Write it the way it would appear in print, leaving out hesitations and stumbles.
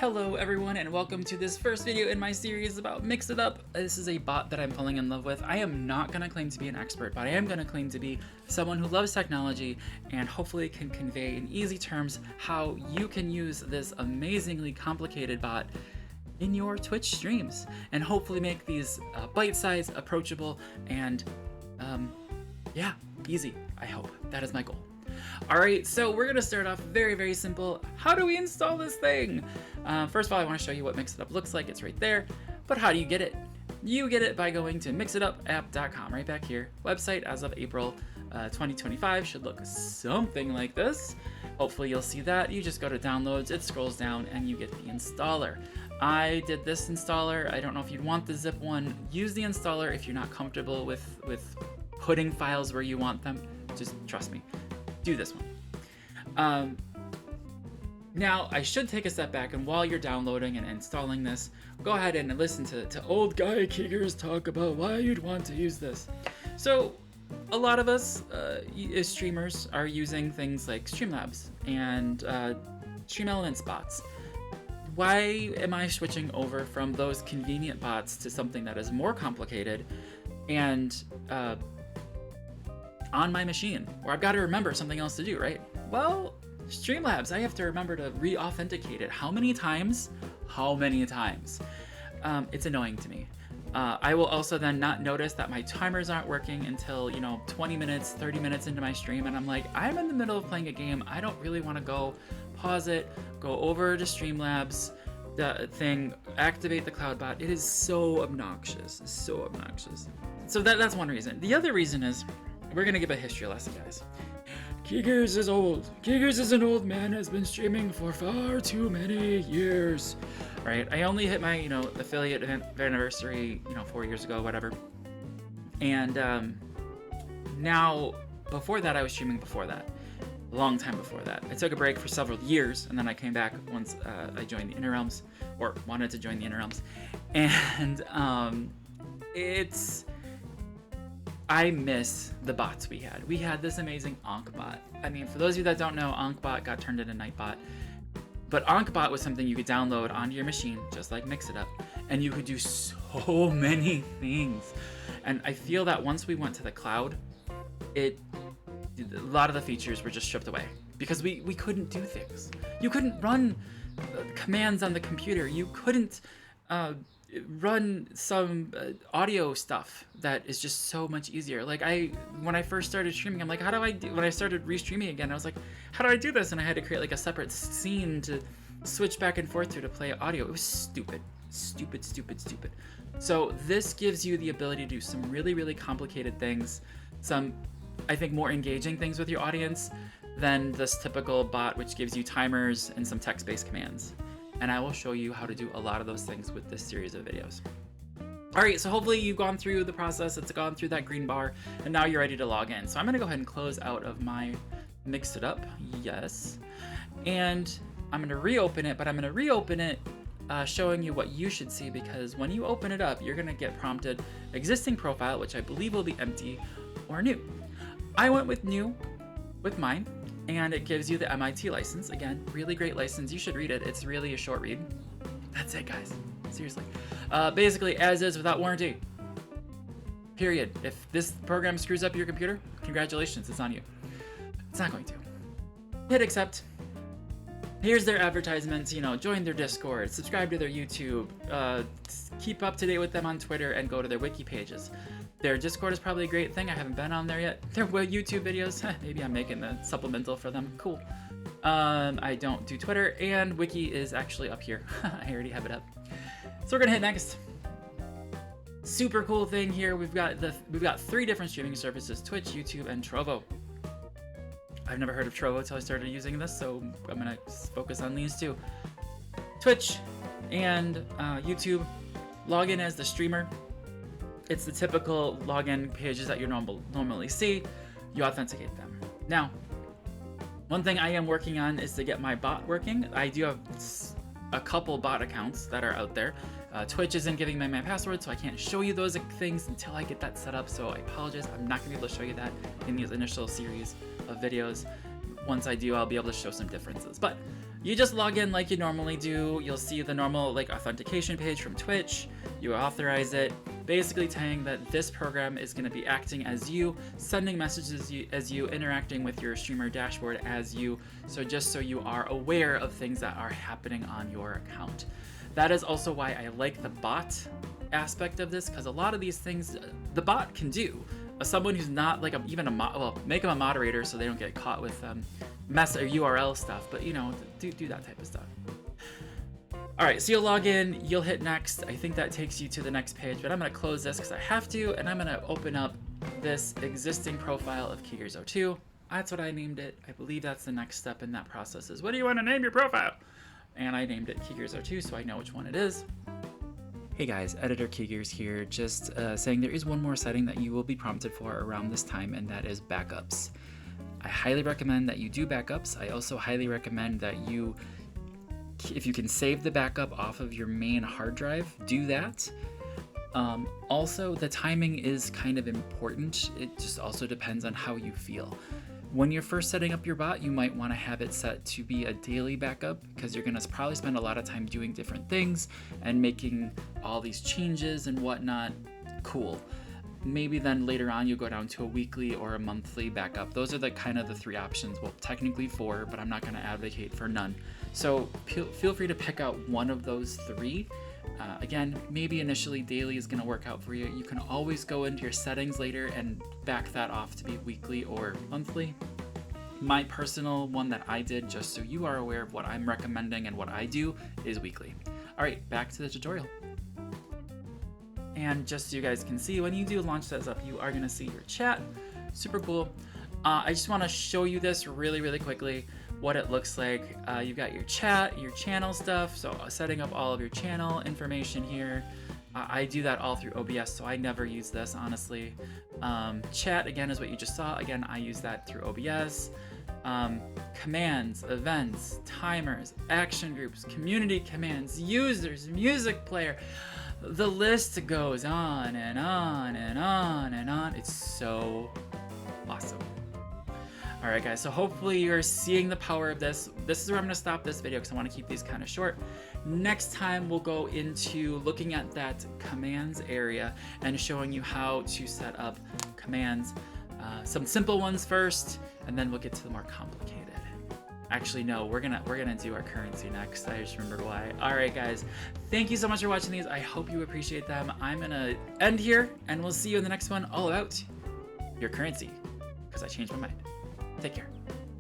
Hello everyone and welcome to this first video in my series about Mix It Up. This is a bot that I'm falling in love with. I am not going to claim to be an expert, but I am going to claim to be someone who loves technology and hopefully can convey in easy terms how you can use this amazingly complicated bot in your Twitch streams and hopefully make these bite-sized, approachable, and yeah, easy, I hope. That is my goal. Alright, so we're going to start off very simple. How do we install this thing? First of all, I want to show you what Mix It Up looks like. It's right there. But how do you get it? You get it by going to mixitupapp.com, right back here. Website as of April 2025 should look something like this. Hopefully you'll see that. You just go to downloads, it scrolls down, and you get the installer. I did this installer. I don't know if you'd want the zip one. Use the installer if you're not comfortable with putting files where you want them. Just trust me. Do this one. Now, I should take a step back, and while you're downloading and installing this, go ahead and listen to old guy Keegers talk about why you'd want to use this. So, a lot of us as streamers are using things like Streamlabs and Stream Elements bots. Why am I switching over from those convenient bots to something that is more complicated and on my machine, where I've got to remember something else to do, right? Well, Streamlabs, I have to remember to re-authenticate it. How many times? How many times? It's annoying to me. I will also then not notice that my timers aren't working until, 20 minutes, 30 minutes into my stream, and I'm like, I'm in the middle of playing a game. I don't really want to go pause it, go over to Streamlabs, the thing, activate the cloud bot. It is so obnoxious, so obnoxious. So that's one reason. The other reason is, we're gonna give a history lesson, guys. Keegers is old. Keegers is an old man, has been streaming for far too many years. Right? I only hit my, affiliate anniversary, 4 years ago, whatever. And now, before that, I was streaming before that. A long time before that. I took a break for several years, and then I came back once I joined the Inner Realms, or wanted to join the Inner Realms. And I miss the bots we had. We had this amazing Ankh-bot. I mean, for those of you that don't know, Ankh-bot got turned into Nightbot. But Ankh-bot was something you could download onto your machine, just like Mix It Up, and you could do so many things. And I feel that once we went to the cloud, a lot of the features were just stripped away because we couldn't do things. You couldn't run commands on the computer. You couldn't run some audio stuff that is just so much easier. Like when I first started streaming, I'm like, how do I do, when I started restreaming again, I was like, how do I do this? And I had to create like a separate scene to switch back and forth to play audio. It was stupid. So this gives you the ability to do some really complicated things, some, I think, more engaging things with your audience than this typical bot, which gives you timers and some text-based commands. And I will show you how to do a lot of those things with this series of videos. Alright, so hopefully you've gone through the process, it's gone through that green bar, and now you're ready to log in. So I'm going to go ahead and close out of my Mix It Up, yes. And I'm going to reopen it, but I'm going to reopen it showing you what you should see, because when you open it up, you're going to get prompted existing profile, which I believe will be empty, or new. I went with new with mine. And it gives you the MIT license. Again, really great license. You should read it. It's really a short read. That's it, guys. Seriously. Basically, as is without warranty. Period. If this program screws up your computer, congratulations, it's on you. It's not going to. Hit accept. Here's their advertisements. Join their Discord, subscribe to their YouTube, keep up to date with them on Twitter, and go to their wiki pages. Their Discord is probably a great thing. I haven't been on there yet. Their YouTube videos, maybe I'm making the supplemental for them. Cool. I don't do Twitter, and Wiki is actually up here. I already have it up. So we're gonna hit next. Super cool thing here. We've got 3 different streaming services: Twitch, YouTube, and Trovo. I've never heard of Trovo until I started using this, so I'm gonna focus on these two. Twitch and YouTube. Log in as the streamer. It's the typical login pages that you normally see. You authenticate them. Now, one thing I am working on is to get my bot working. I do have a couple bot accounts that are out there. Twitch isn't giving me my password, so I can't show you those things until I get that set up, so I apologize. I'm not going to be able to show you that in these initial series of videos. Once I do, I'll be able to show some differences. But You just log in like you normally do. You'll see the normal like authentication page from Twitch. You authorize it, basically saying that this program is going to be acting as you, sending messages as you, interacting with your streamer dashboard as you, so just so you are aware of things that are happening on your account. That is also why I like the bot aspect of this, because a lot of these things the bot can do. Someone who's not like make them a moderator so they don't get caught with mess or URL stuff, but you know, do that type of stuff. All right, so you'll log in, you'll hit next. I think that takes you to the next page, but I'm gonna close this because I have to, and I'm gonna open up this existing profile of Keegers02. That's what I named it. I believe that's the next step in that process is, what do you want to name your profile? And I named it Keegers02, so I know which one it is. Hey guys, Editor Keegers here, just saying there is one more setting that you will be prompted for around this time, and that is backups. I highly recommend that you do backups. I also highly recommend that you, if you can save the backup off of your main hard drive, do that. Also, the timing is kind of important. It just also depends on how you feel. When you're first setting up your bot, you might want to have it set to be a daily backup because you're going to probably spend a lot of time doing different things and making all these changes and whatnot. Cool. Maybe then later on you go down to a weekly or a monthly backup. Those are the kind of the three options. Well, technically four, but I'm not going to advocate for none. So feel free to pick out one of those three. Again, maybe initially daily is going to work out for you. You can always go into your settings later and back that off to be weekly or monthly. My personal one that I did, just so you are aware of what I'm recommending and what I do, is weekly. All right, back to the tutorial. And just so you guys can see, when you do launch this up, you are going to see your chat. Super cool. I just want to show you this really quickly, what it looks like. You've got your chat, your channel stuff, so setting up all of your channel information here. I do that all through OBS, so I never use this, honestly. Chat, again, is what you just saw. Again, I use that through OBS. Commands, events, timers, action groups, community commands, users, music player. The list goes on and on and on and on. It's so awesome. All right, guys, so hopefully you're seeing the power of this. This is where I'm gonna stop this video because I wanna keep these kind of short. Next time, we'll go into looking at that commands area and showing you how to set up commands. Some simple ones first, and then we'll get to the more complicated. Actually, no, we're gonna do our currency next. I just remembered why. All right, guys, thank you so much for watching these. I hope you appreciate them. I'm gonna end here, and we'll see you in the next one all about your currency, because I changed my mind. Take care.